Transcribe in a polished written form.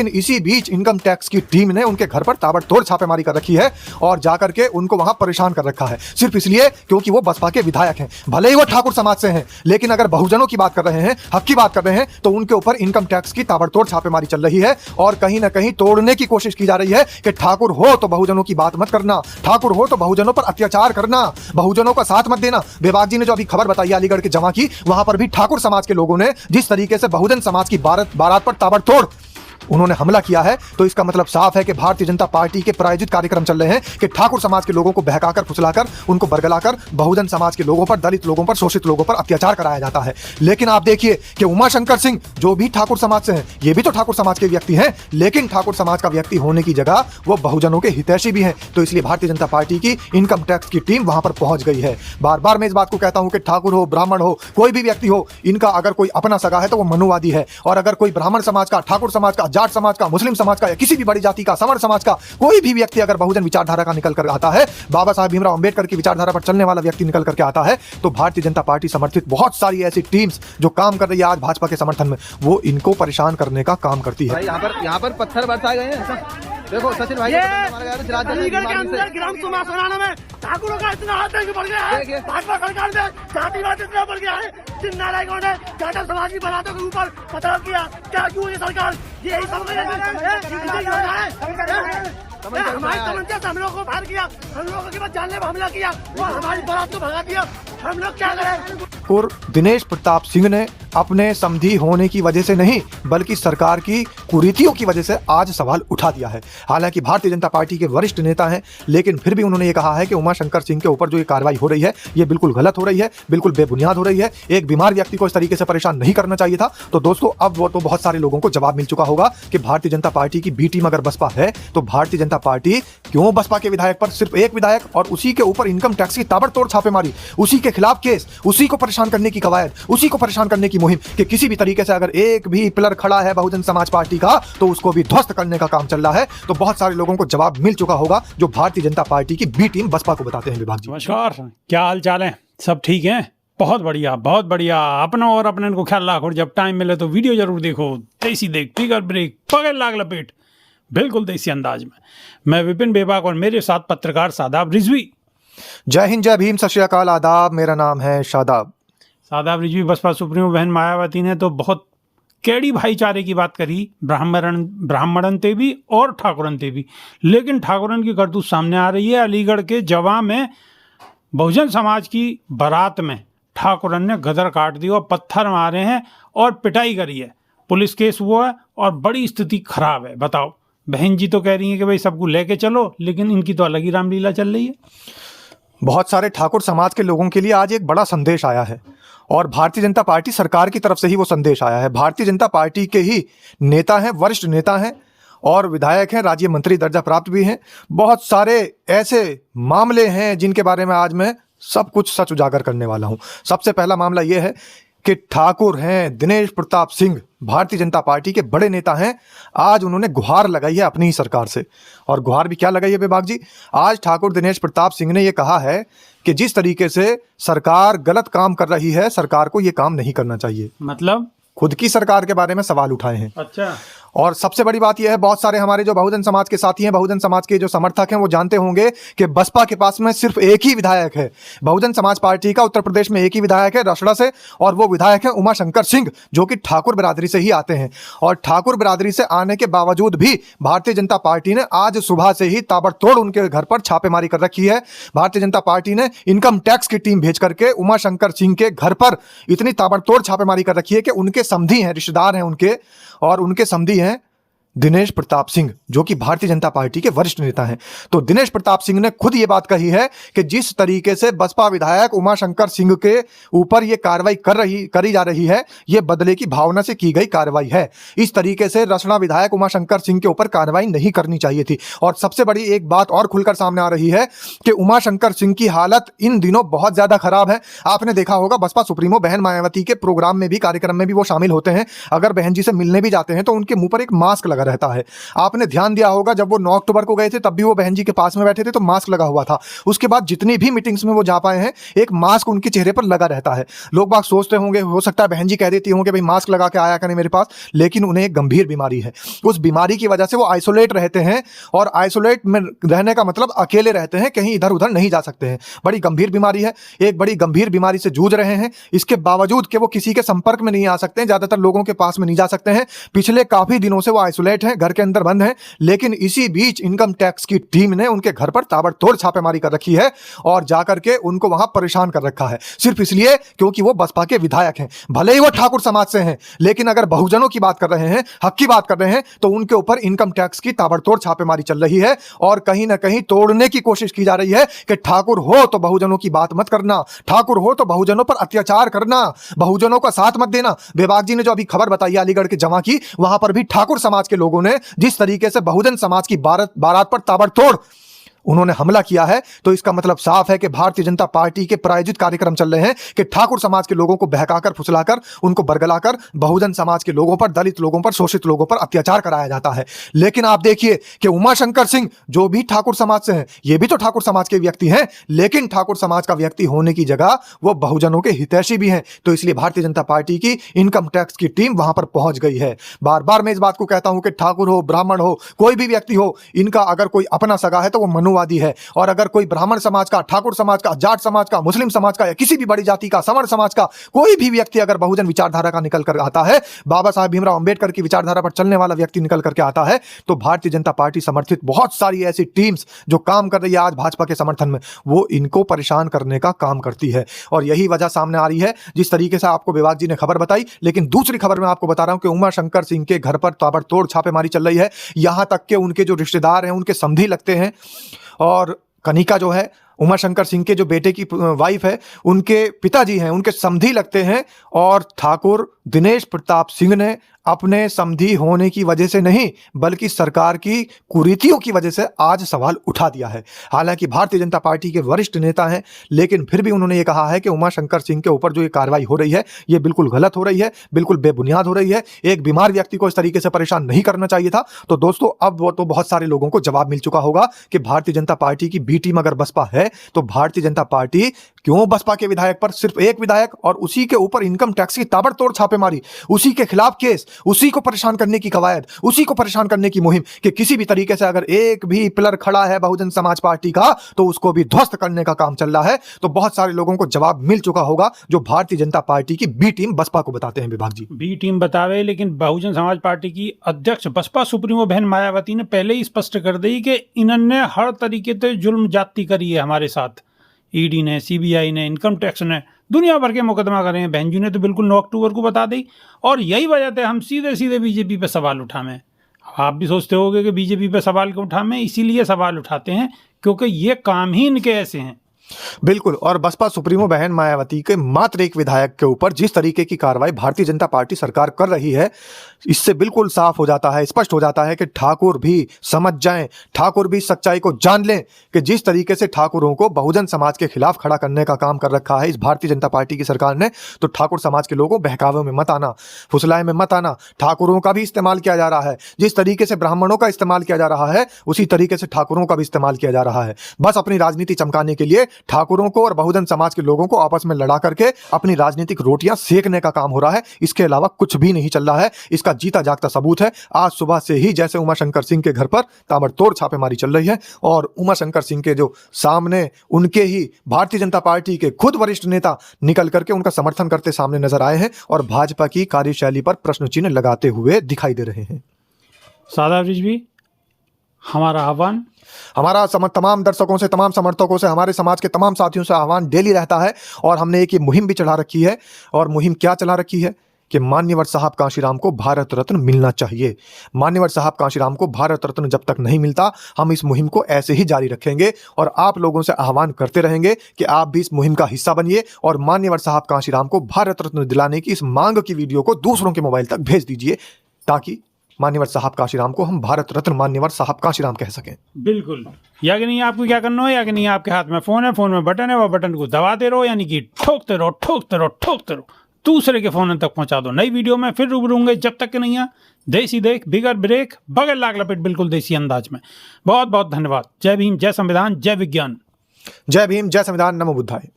लेकिन इसी बीच income tax की टीम ने उनके घर पर ताबड़तोड़ छापेमारी कर रखी है और जाकर के उनको वहां परेशान कर रखा है, सिर्फ इसलिए क्योंकि वो बसपा के विधायक हैं। भले ही वो ठाकुर समाज से हैं, लेकिन अगर बहुजनों की बात कर रहे हैं, हक की बात कर रहे हैं, तो उनके ऊपर इनकम टैक्स की ताबड़तोड़ छापेमारी चल रही है और कहीं ना कहीं तोड़ने की कोशिश की जा रही है कि ठाकुर हो तो बहुजनों की बात मत करना, ठाकुर हो तो बहुजनों पर अत्याचार करना, बहुजनों का साथ मत देना। बेबाक जी ने जो अभी खबर बताई अलीगढ़ के जमा की, वहां पर भी ठाकुर समाज के लोगों ने जिस तरीके से बहुजन समाज की बारात पर ताबड़तोड़ उन्होंने हमला किया है, तो इसका मतलब साफ है कि भारतीय जनता पार्टी के प्रायोजित कार्यक्रम चल रहे हैं कि ठाकुर समाज के लोगों को बहकाकर, फुसलाकर, उनको बरगलाकर बहुजन समाज के लोगों पर, दलित लोगों पर, शोषित लोगों पर अत्याचार कराया जाता है। लेकिन आप देखिए कि उमाशंकर सिंह जो भी ठाकुर समाज से हैं, ये भी तो ठाकुर समाज के व्यक्ति हैं, लेकिन ठाकुर समाज का व्यक्ति होने की जगह वो बहुजनों के हितैषी भी हैं। तो इसलिए भारतीय जनता पार्टी की इनकम टैक्स की टीम वहां पर पहुंच गई है। बार बार मैं इस बात को कहता हूं कि ठाकुर हो, ब्राह्मण हो, कोई भी व्यक्ति हो, इनका अगर कोई अपना सगा है तो वो मनुवादी है, और अगर कोई ब्राह्मण समाज का, ठाकुर समाज का, जाट समाज का, मुस्लिम समाज का या किसी भी बड़ी जाति का, सवर्ण समाज का कोई भी व्यक्ति अगर बहुजन विचारधारा का निकल कर आता है, बाबा साहब भीमराव अंबेडकर की विचारधारा पर चलने वाला व्यक्ति निकल करके आता है, तो भारतीय जनता पार्टी समर्थित बहुत सारी ऐसी टीम्स जो काम कर रही है आज भाजपा के समर्थन में, वो इनको परेशान करने का काम करती है। यहाँ पर पत्थर बरसाए गए हैं। देखो सचिन भाई अलीगढ़ के अंदर ग्राम सभा बनाने में ठाकुरों का इतना आतंक बढ़ गया है, भाजपा सरकार में जातिवाद इतना बढ़ गया है, जिन नारायणों ने जाटव समाज की बारातों के ऊपर पथराव किया। क्या क्यों ये सरकार यही समझ हमारी तमंचा से हम लोग को फायर किया, हम लोगों के बाद जानने में हमला किया और हमारी बारात को भगा दिया। हम लोग क्या करें? और दिनेश प्रताप सिंह ने अपने समधी होने की वजह से नहीं, बल्कि सरकार की कुरीतियों की वजह से आज सवाल उठा दिया है। हालांकि भारतीय जनता पार्टी के वरिष्ठ नेता हैं, लेकिन फिर भी उन्होंने ये कहा है कि उमाशंकर सिंह के ऊपर जो ये कार्रवाई हो रही है, ये बिल्कुल गलत हो रही है, बिल्कुल बेबुनियाद हो रही है। एक बीमार व्यक्ति को इस तरीके से परेशान नहीं करना चाहिए था। तो दोस्तों, अब वो तो बहुत सारे लोगों को जवाब मिल चुका होगा कि भारतीय जनता पार्टी की बी टीम अगर बसपा है, तो भारतीय जनता पार्टी क्यों बसपा के विधायक पर, सिर्फ एक विधायक और उसी के ऊपर इनकम टैक्स की ताबड़तोड़ छापेमारी, उसी के खिलाफ केस, उसी को परेशान करने की कवायद, उसी को परेशान करने की मुहिम कि किसी भी तरीके से अगर एक भी पिलर खड़ा है बहुजन समाज पार्टी का, तो उसको भी ध्वस्त करने का काम चल रहा है। तो बहुत सारे लोगों को जवाब मिल चुका होगा जो भारतीय जनता पार्टी की बी टीम बसपा को बताते हैं। विभाग जी नमस्कार, क्या हाल चाल है? सब ठीक है? बहुत बढ़िया, बहुत बढ़िया। अपना और अपने को ख्याल रखो, जब टाइम मिले तो वीडियो जरूर देखो। देसी देख, फिगर ब्रेक, पकड़ लाग लपेट, बिल्कुल देसी अंदाज में। मैं विपिन बेबाक और मेरे साथ पत्रकार शादाब रिजवी। जय हिंद, जय भीम, सत श्री अकाल, आदाब। मेरा नाम है शादाब। शादाब रिजवी। बसपा सुप्रीमो बहन मायावती ने तो बहुत कैडी भाईचारे की बात करी, ब्राह्मणन ते भी और ठाकुरन ते भी, लेकिन ठाकुरन की करतूत सामने आ रही है। अलीगढ़ के जवा में बहुजन समाज की बारात में ठाकुरन ने गदर काट दी और पत्थर मारे हैं और पिटाई करी है। पुलिस केस हुआ है और बड़ी स्थिति खराब है। बताओ, बहन जी तो कह रही हैं कि भाई सबको लेके चलो, लेकिन इनकी तो अलग ही रामलीला चल रही है। बहुत सारे ठाकुर समाज के लोगों के लिए आज एक बड़ा संदेश आया है और भारतीय जनता पार्टी सरकार की तरफ से ही वो संदेश आया है। भारतीय जनता पार्टी के ही नेता हैं, वरिष्ठ नेता हैं और विधायक हैं, राज्य मंत्री दर्जा प्राप्त भी हैं। बहुत सारे ऐसे मामले हैं जिनके बारे में आज मैं सब कुछ सच उजागर करने वाला हूं। सबसे पहला मामला यह है कि ठाकुर हैं दिनेश प्रताप सिंह, भारतीय जनता पार्टी के बड़े नेता हैं। आज उन्होंने गुहार लगाई है अपनी ही सरकार से, और गुहार भी क्या लगाई है विभाग जी? आज ठाकुर दिनेश प्रताप सिंह ने यह कहा है कि जिस तरीके से सरकार गलत काम कर रही है, सरकार को यह काम नहीं करना चाहिए। मतलब खुद की सरकार के बारे में सवाल उठाए हैं। अच्छा। और सबसे बड़ी बात यह है, बहुत सारे हमारे जो बहुजन समाज के साथी हैं, बहुजन समाज के जो समर्थक हैं, वो जानते होंगे कि बसपा के पास में सिर्फ एक ही विधायक है। बहुजन समाज पार्टी का उत्तर प्रदेश में एक ही विधायक है, रसड़ा से, और वो विधायक है उमाशंकर सिंह, जो कि ठाकुर बिरादरी से ही आते हैं। और ठाकुर बिरादरी से आने के बावजूद भी भारतीय जनता पार्टी ने आज सुबह से ही ताबड़तोड़ उनके घर पर छापेमारी कर रखी है। भारतीय जनता पार्टी ने इनकम टैक्स की टीम भेज करके उमाशंकर सिंह के घर पर इतनी ताबड़तोड़ छापेमारी कर रखी है कि उनके समधी हैं, रिश्तेदार हैं उनके, और उनके समधी हैं दिनेश प्रताप सिंह, जो कि भारतीय जनता पार्टी के वरिष्ठ नेता हैं। तो दिनेश प्रताप सिंह ने खुद ये बात कही है कि जिस तरीके से बसपा विधायक उमाशंकर सिंह के ऊपर ये कार्रवाई करी जा रही है, ये बदले की भावना से की गई कार्रवाई है। इस तरीके से रसना विधायक उमाशंकर सिंह के ऊपर कार्रवाई नहीं करनी चाहिए थी। और सबसे बड़ी एक बात और खुलकर सामने आ रही है कि उमाशंकर सिंह की हालत इन दिनों बहुत ज्यादा खराब है। आपने देखा होगा बसपा सुप्रीमो बहन मायावती के प्रोग्राम में भी, कार्यक्रम में भी वो शामिल होते हैं। अगर बहन जी से मिलने भी जाते हैं तो उनके मुंह पर एक मास्क लगा लगा रहता है। आपने ध्यान दिया होगा जब वो 9 अक्टूबर को गए थे तब भी वो बहन जी के पास में बैठे थे तो मास्क लगा हुआ था। उसके बाद जितनी भी मीटिंग्स में वो जा पाए हैं एक मास्क उनके चेहरे पर लगा रहता है। लोग बाग सोचते होंगे, हो सकता है बहन जी कह देती होंगे भाई मास्क लगा के आया करें मेरे पास, लेकिन उन्हें एक गंभीर बीमारी है। उस बीमारी की वजह से वो आइसोलेट रहते हैं और आइसोलेट में रहने का मतलब अकेले रहते हैं, कहीं इधर उधर नहीं जा सकते हैं। बड़ी गंभीर बीमारी है, एक बड़ी गंभीर बीमारी से जूझ रहे हैं। इसके बावजूद कि वो किसी के संपर्क में नहीं आ सकते हैं, ज्यादातर लोगों के पास में नहीं जा सकते हैं, पिछले काफी दिनों से वो आइसोलेट हैं, घर के अंदर बंद हैं। लेकिन इसी बीच इनकम टैक्स की टीम ने उनके घर पर ताबड़तोड़ छापेमारी कर रखी है और जाकर के उनको वहां परेशान कर रखा है, सिर्फ इसलिए क्योंकि वो बसपा के विधायक हैं। भले ही वो ठाकुर समाज से हैं, लेकिन अगर बहुजनों की बात कर रहे हैं, हक की बात कर रहे हैं, तो उनके ऊपर इनकम टैक्स की ताबड़तोड़ छापेमारी चल रही है और कहीं ना कहीं तोड़ने की कोशिश की जा रही है कि ठाकुर हो तो बहुजनों की बात मत करना, ठाकुर हो तो बहुजनों पर अत्याचार करना, बहुजनों का साथ मत देना। बेबाक जी ने जो अभी खबर बताई अलीगढ़ के जमा की, वहां पर भी ठाकुर समाज के लोगों ने जिस तरीके से बहुजन समाज की बारात पर ताबड़तोड़ उन्होंने हमला किया है, तो इसका मतलब साफ है कि भारतीय जनता पार्टी के प्रायोजित कार्यक्रम चल रहे हैं कि ठाकुर समाज के लोगों को बहकाकर, फुसलाकर, उनको बरगलाकर बहुजन समाज के लोगों पर, दलित लोगों पर, शोषित लोगों पर अत्याचार कराया जाता है। लेकिन आप देखिए कि उमाशंकर सिंह जो भी ठाकुर समाज से हैं, ये भी तो ठाकुर समाज के व्यक्ति हैं, लेकिन ठाकुर समाज का व्यक्ति होने की जगह वो बहुजनों के हितैषी भी हैं। तो इसलिए भारतीय जनता पार्टी की इनकम टैक्स की टीम वहां पर पहुंच गई है। बार बार मैं इस बात को कहता हूं कि ठाकुर हो, ब्राह्मण हो, कोई भी व्यक्ति हो, इनका अगर कोई अपना सगा है तो वो मनुवादी है, और अगर कोई ब्राह्मण समाज का, ठाकुर समाज का, जाट समाज का, मुस्लिम समाज का या किसी भी बड़ी जाति का, सवर्ण समाज का कोई भी व्यक्ति अगर बहुजन विचारधारा का निकल कर आता है, बाबा साहब भीमराव अंबेडकर की विचारधारा पर चलने वाला व्यक्ति निकल करके आता है, तो भारतीय जनता पार्टी समर्थित बहुत सारी ऐसी टीम्स जो काम कर रही है आज भाजपा के समर्थन में, वो इनको परेशान करने का काम करती है। और यही वजह सामने आ रही है जिस तरीके से आपको विभाग जी ने खबर बताई। लेकिन दूसरी खबर में आपको बता रहा हूं कि उमाशंकर सिंह के घर पर ताबड़तोड़ छापेमारी चल रही है। यहां तक कि उनके जो रिश्तेदार हैं, उनके समधी लगते हैं, और कनिका जो है उमाशंकर सिंह के जो बेटे की वाइफ है, उनके पिताजी हैं, उनके समधी लगते हैं। और ठाकुर दिनेश प्रताप सिंह ने अपने समधी होने की वजह से नहीं, बल्कि सरकार की कुरीतियों की वजह से आज सवाल उठा दिया है। हालांकि भारतीय जनता पार्टी के वरिष्ठ नेता हैं, लेकिन फिर भी उन्होंने ये कहा है कि उमाशंकर सिंह के ऊपर जो ये कार्रवाई हो रही है, ये बिल्कुल गलत हो रही है, बिल्कुल बेबुनियाद हो रही है। एक बीमार व्यक्ति को इस तरीके से परेशान नहीं करना चाहिए था। तो दोस्तों, अब वो तो बहुत सारे लोगों को जवाब मिल चुका होगा कि भारतीय जनता पार्टी की बी टीम अगर बसपा है, तो भारतीय जनता पार्टी क्यों बसपा के विधायक पर, सिर्फ एक विधायक और उसी के ऊपर इनकम टैक्स की ताबड़तोड़ छापेमारी, उसी के खिलाफ केस, उसी को परेशान करने की कवायद, उसी को परेशान करने की मुहिम कि किसी भी तरीके से अगर एक भी पिलर खड़ा है बहुजन समाज पार्टी का तो उसको भी ध्वस्त करने का काम चल रहा है। तो बहुत सारे लोगों को जवाब मिल चुका होगा जो भारतीय जनता पार्टी की बी टीम बसपा को बताते हैं। विभाग जी, बी टीम बतावे, लेकिन बहुजन समाज पार्टी की अध्यक्ष बसपा सुप्रीमो बहन मायावती ने पहले ही स्पष्ट कर दी कि इन्होंने हर तरीके से जुल्म जाती करी है हमारे साथ। ईडी ने, सीबीआई ने, इनकम टैक्स ने दुनिया भर के मुकदमा करे हैं। बहन जी ने तो बिल्कुल 9 अक्टूबर को बता दी, और यही वजह है हम सीधे सीधे बीजेपी पे सवाल उठाएं। आप भी सोचते होंगे कि बीजेपी पे सवाल क्यों उठाएं, इसीलिए सवाल उठाते हैं क्योंकि ये काम ही इनके ऐसे हैं। बिल्कुल। और बसपा सुप्रीमो बहन मायावती के मात्र एक विधायक के ऊपर जिस तरीके की कार्रवाई भारतीय जनता पार्टी सरकार कर रही है, इससे बिल्कुल साफ हो जाता है, स्पष्ट हो जाता है कि ठाकुर भी समझ जाएं, ठाकुर भी सच्चाई को जान लें कि जिस तरीके से ठाकुरों को बहुजन समाज के खिलाफ खड़ा करने का काम कर रखा है इस भारतीय जनता पार्टी की सरकार ने, तो ठाकुर समाज के लोगों बहकावे में मत आना, फुसलाए में मत आना। ठाकुरों का भी इस्तेमाल किया जा रहा है, जिस तरीके से ब्राह्मणों का इस्तेमाल किया जा रहा है उसी तरीके से ठाकुरों का भी इस्तेमाल किया जा रहा है। बस अपनी राजनीति चमकाने के लिए ठाकुरों को और बहुजन समाज के लोगों को आपस में लड़ा करके अपनी राजनीतिक रोटियां सेकने का काम हो रहा है। इसके अलावा कुछ भी नहीं चल रहा है। इसका जीता जागता सबूत है आज सुबह से ही जैसे उमाशंकर सिंह के घर पर ताबड़तोड़ छापेमारी चल रही है, और उमाशंकर सिंह के जो सामने उनके ही भारतीय जनता पार्टी के खुद वरिष्ठ नेता निकल करके उनका समर्थन करते सामने नजर आए हैं और भाजपा की कार्यशैली पर प्रश्न चिन्ह लगाते हुए दिखाई दे रहे हैं। सादा भी हमारा आह्वान, हमारा तमाम दर्शकों से, तमाम समर्थकों से, हमारे समाज के तमाम साथियों से आह्वान डेली रहता है, और हमने एक ये मुहिम भी चला रखी है। और मुहिम क्या चला रखी है कि मान्यवर साहब कांशीराम को भारत रत्न मिलना चाहिए। मान्यवर साहब कांशीराम को भारत रत्न जब तक नहीं मिलता, हम इस मुहिम को ऐसे ही जारी रखेंगे और आप लोगों से आह्वान करते रहेंगे कि आप भी इस मुहिम का हिस्सा बनिए और मान्यवर साहब कांशीराम को भारत रत्न दिलाने की इस मांग की वीडियो को दूसरों के मोबाइल तक भेज दीजिए, ताकि मान्यवर साहब कांशीराम को हम भारत रत्न मान्यवर साहब कांशीराम कह सकें। बिल्कुल। या कि नहीं, आपको क्या करना हो, या कि नहीं आपके हाथ में फोन है, फोन में बटन है, वो बटन को दबाते रहो, यानी कि ठोकते रहो, ठोकते रहो, ठोकते रहो। दूसरे के फोन तक पहुंचा दो। नई वीडियो में फिर रूबरू होंगे, जब तक कि नहीं है देसी देख बिगर ब्रेक बगैर लाग लपेट बिल्कुल देसी अंदाज में। बहुत बहुत धन्यवाद। जय भीम, जय संविधान, जय विज्ञान। जय भीम, जय संविधान, नमो बुद्धाय।